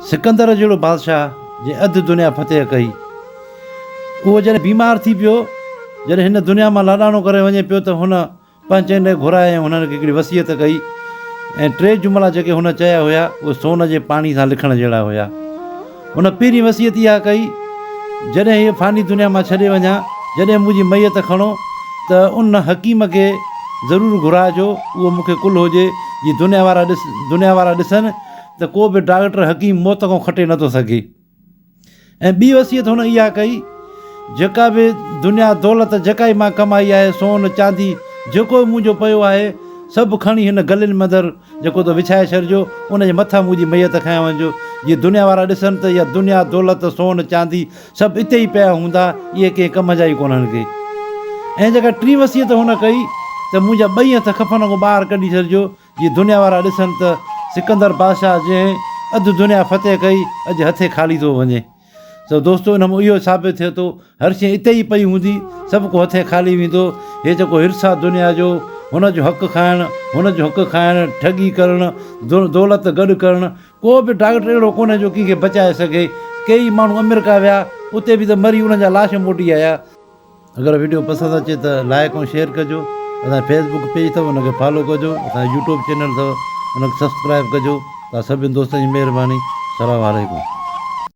सिकंदर जहिड़ो बादशाह जे अधु दुनिया फ़तेह कई, उहो जॾहिं बीमार थी पियो, जॾहिं हिन दुनिया मां लाॾाणो करे वञे पियो त हुन पंहिंजे घुराए हुननि खे हिकिड़ी वसियत कई ऐं 3 जुमिला जेके हुन चया हुया उहे सोन जे पाणी सां लिखण जहिड़ा हुया। हुन पहिरीं वसियत इहा कई, जॾहिं हीअ फ़ानी दुनिया मां छॾे वञा, जॾहिं मुंहिंजी मैयत खणो त उन हकीम खे ज़रूरु घुराइजो, उहो मूंखे कुल हुजे जीअं दुनिया वारा ॾिसनि त को बि डॉक्टर हकीम मौत खां खटे नथो सघे। ऐं ॿी वसियत हुन इहा कई, जेका बि दुनिया दौलत जेका ई मां कमाई आहे, सोन चांदी जेको बि मुंहिंजो पियो आहे, सभु खणी हिन गलियुनि मंदरु जेको त विछाए छॾिजो, उन जे मथां मुंहिंजी मैयत खयां वञिजो, जीअं दुनिया वारा ॾिसनि त इहा दुनिया दौलत सोन चांदी सभु हिते ई पिया हूंदा, इहे कंहिं कम जा ई कोन्हनि के। ऐं जेका 3 वसियत हुन कई त मुंहिंजा 2 हथ खफ़न खां ॿाहिरि कढी छॾिजो, जीअं दुनिया वारा ॾिसनि त सिकंदर बादशाह जंहिं अधु दुनिया फ़तेह कई अॼु हथे ख़ाली थो वञे। सो दोस्तो, हिन मां इहो साबित थिए थो हर शइ हिते ई पई हूंदी, सभु को हथे ख़ाली वेंदो। हे जेको हिर्स आहे दुनिया जो, हुनजो हक़ु खाइणु, हुनजो हक़ु खाइणु, ठगी करणु, दौलत गॾु करणु, को बि डॉक्टर अहिड़ो कोन्हे जो कंहिंखे बचाए सघे। कई माण्हू अमेरिका विया, उते बि त मरी उन्हनि जा लाश मोटी आया। अगरि वीडियो पसंदि अचे त लाइक ऐं शेयर कजो। असांजो फेसबुक पेज अथव, हुनखे फॉलो कजो। असांजो यूट्यूब चैनल अथव, हुनखे सब्सक्राइब कजो। तव्हां सभिनि दोस्तनि जी महिरबानी। सलाम वालेकुम।